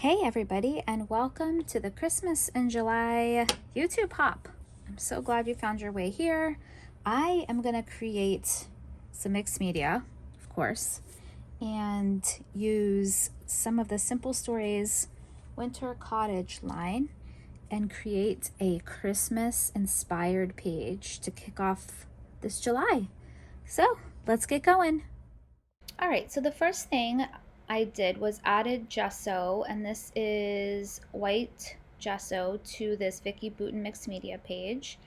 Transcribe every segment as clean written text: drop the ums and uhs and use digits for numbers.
Hey everybody, and welcome to the Christmas in July YouTube hop. I'm so glad you found your way here. I am going to create some mixed media, of course, and use some of the Simple Stories Winter Cottage line and create a Christmas inspired page to kick off this July. So let's get going. All right, so the first thing I did was added gesso, and this is white gesso to this Vicky Bouton mixed media page.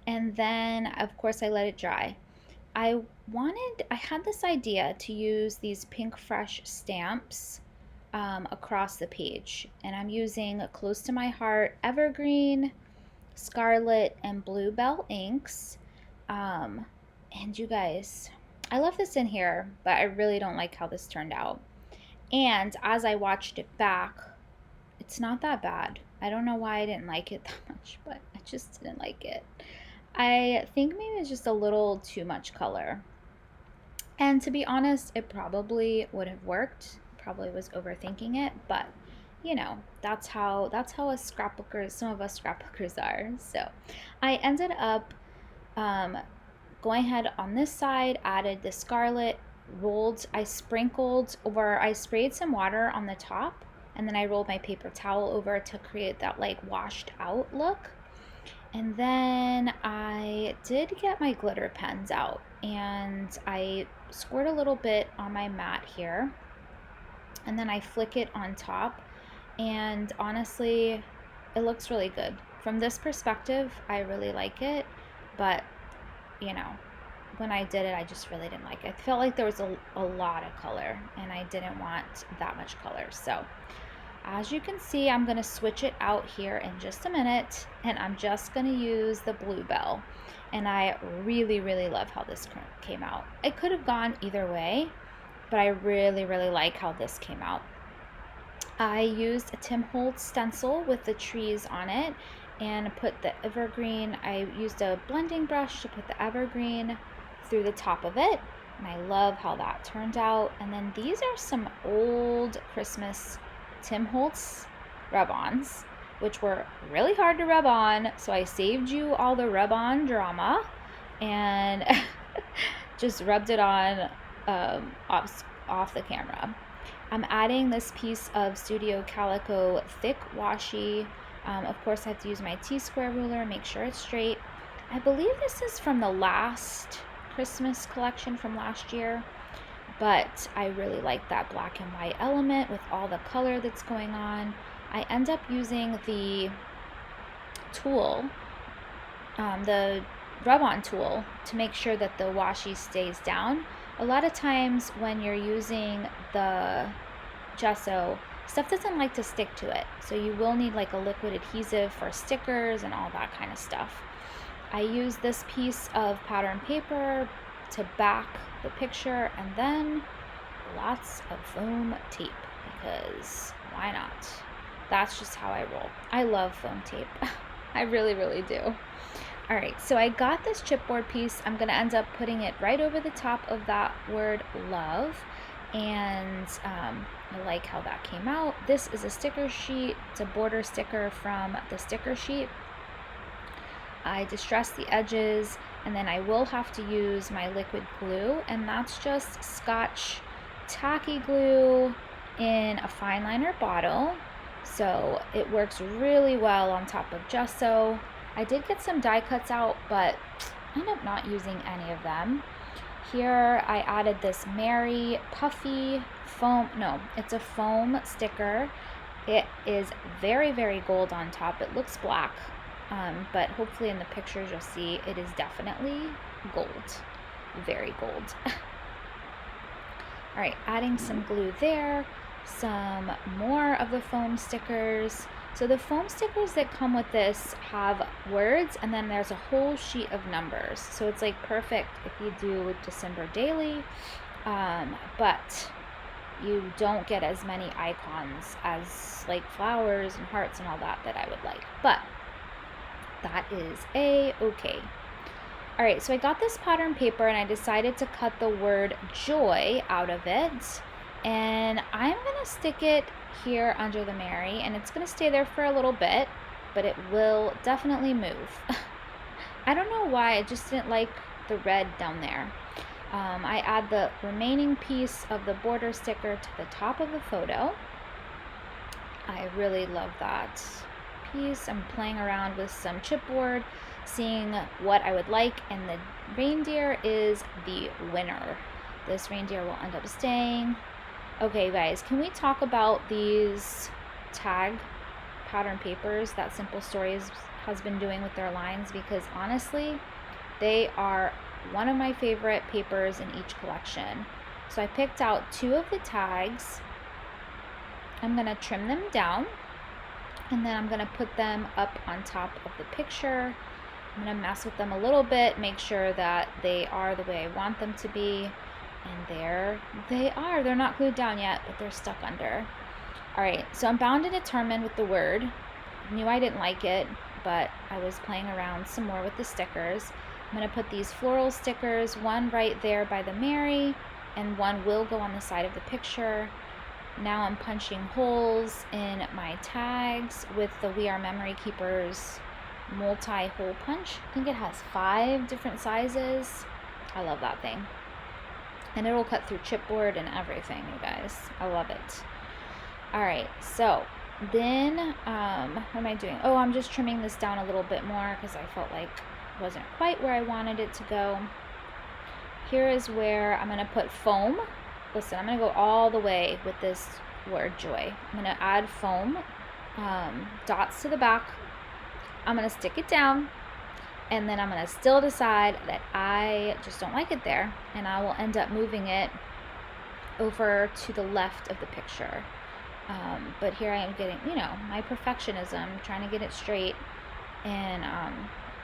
And then of course I let it dry. I had this idea to use these pink fresh stamps across the page, and I'm using Close to My Heart evergreen, scarlet, and blue Belle inks. And you guys, I love this in here, but I really don't like how this turned out. And as I watched it back, it's not that bad. I don't know why I didn't like it that much, but I just didn't like it. I think maybe it's just a little too much color. And to be honest, it probably would have worked. Probably was overthinking it, but you know, that's how us scrapbookers, some of us scrapbookers are. So I ended up going ahead on this side, added the scarlet, I sprayed some water on the top, and then I rolled my paper towel over to create that like washed out look. And then I did get my glitter pens out, and I squirt a little bit on my mat here, and then I flick it on top, and honestly, it looks really good. From this perspective, I really like it, but you know, when I did it, I just really didn't like it. I felt like there was a lot of color, and I didn't want that much color. So as you can see, I'm going to switch it out here in just a minute, and I'm just going to use the blue Belle. And I really, really love how this came out. It could have gone either way, but I really, really like how this came out. I used a Tim Holtz stencil with the trees on it, and put the evergreen. I used a blending brush to put the evergreen through the top of it, and I love how that turned out. And then these are some old Christmas Tim Holtz rub-ons, which were really hard to rub on, so I saved you all the rub-on drama and just rubbed it on off the camera. I'm adding this piece of Studio Calico thick washi. Of course, I have to use my T-square ruler, make sure it's straight. I believe this is from the last Christmas collection from last year, but I really like that black and white element with all the color that's going on. I end up using the tool, the rub-on tool, to make sure that the washi stays down. A lot of times when you're using the gesso, stuff doesn't like to stick to it, so you will need like a liquid adhesive for stickers and all that kind of stuff. I use this piece of pattern paper to back the picture, and then lots of foam tape, because why not? That's just how I roll. I love foam tape. I really, really do. All right, so I got this chipboard piece. I'm going to end up putting it right over the top of that word love, and I like how that came out. This is a sticker sheet. It's a border sticker from the sticker sheet. I distress the edges, and then I will have to use my liquid glue, and that's just Scotch tacky glue in a fine liner bottle. So it works really well on top of gesso. I did get some die cuts out, but I ended up not using any of them. Here I added this Merry puffy foam, no, it's a foam sticker. It is very, very gold on top. It looks black, but hopefully in the pictures you'll see it is definitely gold, very gold. All right, adding some glue there, some more of the foam stickers. So the foam stickers that come with this have words, and then there's a whole sheet of numbers. So it's like perfect if you do December daily, but you don't get as many icons as like flowers and hearts and all that I would like. But that is okay. All right, so I got this pattern paper, and I decided to cut the word joy out of it And I'm gonna stick it here under the Mary, and it's gonna stay there for a little bit, but it will definitely move. I don't know why, I just didn't like the red down there. I add the remaining piece of the border sticker to the top of the photo. I really love that piece. I'm playing around with some chipboard, seeing what I would like, and the reindeer is the winner. This reindeer will end up staying. Okay guys, can we talk about these tag pattern papers that Simple Stories has been doing with their lines? Because honestly, they are one of my favorite papers in each collection. So I picked out 2 of the tags. I'm going to trim them down, and then I'm going to put them up on top of the picture. I'm going to mess with them a little bit, make sure that they are the way I want them to be. And there they are. They're not glued down yet, but they're stuck under. Alright, so I'm bound and determined with the word. I knew I didn't like it, but I was playing around some more with the stickers. I'm going to put these floral stickers, one right there by the Mary, and one will go on the side of the picture. Now I'm punching holes in my tags with the We Are Memory Keepers multi-hole punch. I think it has 5 different sizes. I love that thing. And it'll cut through chipboard and everything, you guys. I love it. Alright, so then, what am I doing? Oh, I'm just trimming this down a little bit more because I felt like it wasn't quite where I wanted it to go. Here is where I'm going to put foam. Listen, I'm going to go all the way with this word joy. I'm going to add foam, dots to the back. I'm going to stick it down, and then I'm going to still decide that I just don't like it there, and I will end up moving it over to the left of the picture. But here I am getting, my perfectionism, trying to get it straight, and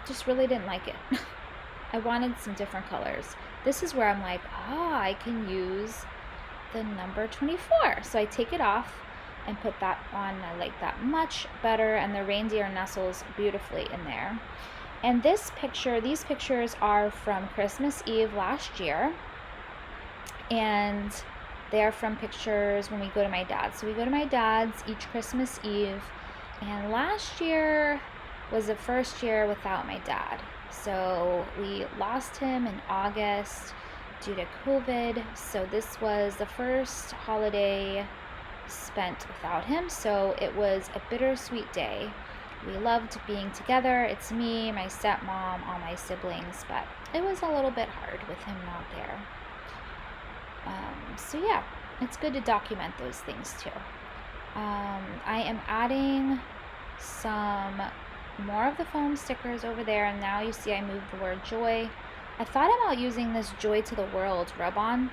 just really didn't like it. I wanted some different colors. This is where I'm like, I can use the number 24. So I take it off and put that on. I like that much better, and the reindeer nestles beautifully in there. And these pictures are from Christmas Eve last year, and they're from pictures when we go to my dad's. So we go to my dad's each Christmas Eve, and last year was the first year without my dad. So we lost him in August due to COVID. So this was the first holiday spent without him. So it was a bittersweet day. We loved being together. It's me, my stepmom, all my siblings, but it was a little bit hard with him not there. So yeah, it's good to document those things too. I am adding some more of the foam stickers over there, and now you see I moved the word joy. I thought about using this Joy to the World rub-on,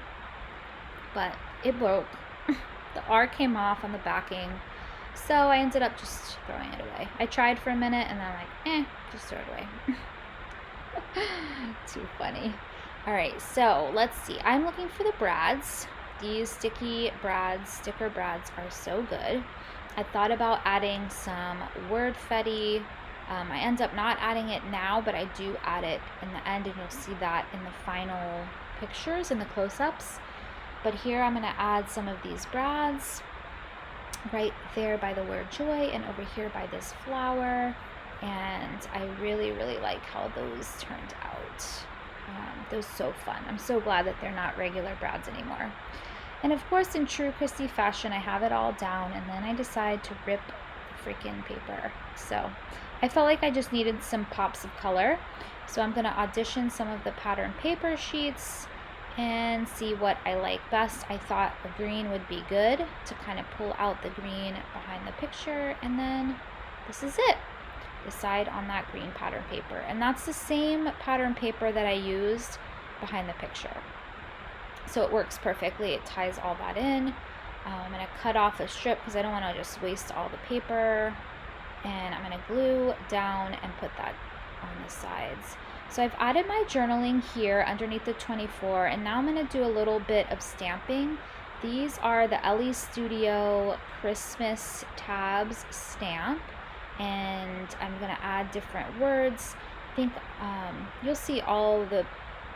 but it broke. The R came off on the backing, so I ended up just throwing it away. I tried for a minute, and then I'm like, just throw it away. Too funny. Alright, so let's see. I'm looking for the brads. These sticker brads are so good. I thought about adding some word fetty. I end up not adding it now, but I do add it in the end, and you'll see that in the final pictures and the close-ups. But here I'm going to add some of these brads right there by the word joy, and over here by this flower. And I really, really like how those turned out. Those are so fun. I'm so glad that they're not regular brads anymore. And of course, in true Christie fashion, I have it all down, and then I decide to rip the freaking paper. So I felt like I just needed some pops of color. So I'm going to audition some of the pattern paper sheets and see what I like best. I thought a green would be good to kind of pull out the green behind the picture, and then this is it. Decide on that green pattern paper, and that's the same pattern paper that I used behind the picture, so it works perfectly. It ties all that in. I'm going to cut off a strip because I don't want to just waste all the paper, and I'm going to glue down and put that on the sides. So I've added my journaling here underneath the 24, and now I'm going to do a little bit of stamping. These are the Ellie Studio Christmas tabs stamp, and I'm going to add different words. I think you'll see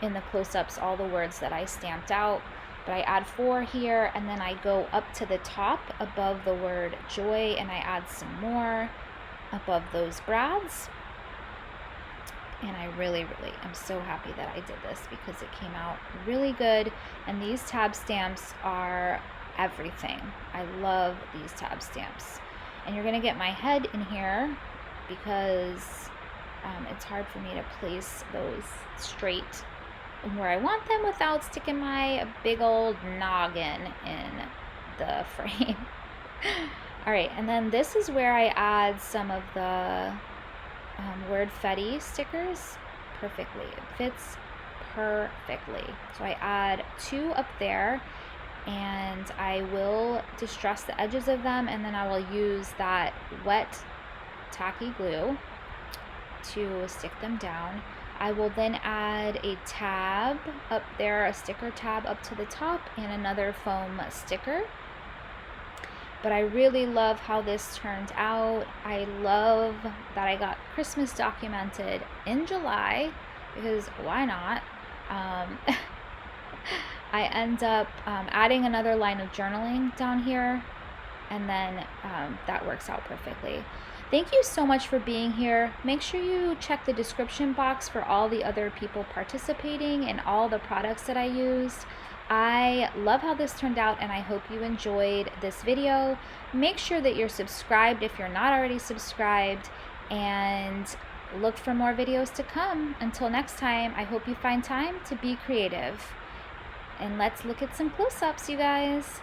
in the close-ups all the words that I stamped out. but I add 4 here, and then I go up to the top above the word joy, and I add some more above those brads. And I really am so happy that I did this because it came out really good. And these tab stamps are everything. I love these tab stamps. And you're gonna get my head in here because it's hard for me to place those straight where I want them without sticking my big old noggin in the frame. All right, and then this is where I add some of the word Fetty stickers perfectly. It fits perfectly. So I add 2 up there, and I will distress the edges of them, and then I will use that wet tacky glue to stick them down. I will then add a tab up there, a sticker tab up to the top, and another foam sticker. But I really love how this turned out. I love that I got Christmas documented in July, because why not? I end up adding another line of journaling down here, and then that works out perfectly. Thank you so much for being here. Make sure you check the description box for all the other people participating and all the products that I used. I love how this turned out, and I hope you enjoyed this video. Make sure that you're subscribed if you're not already subscribed, and look for more videos to come. Until next time, I hope you find time to be creative. And let's look at some close-ups, you guys.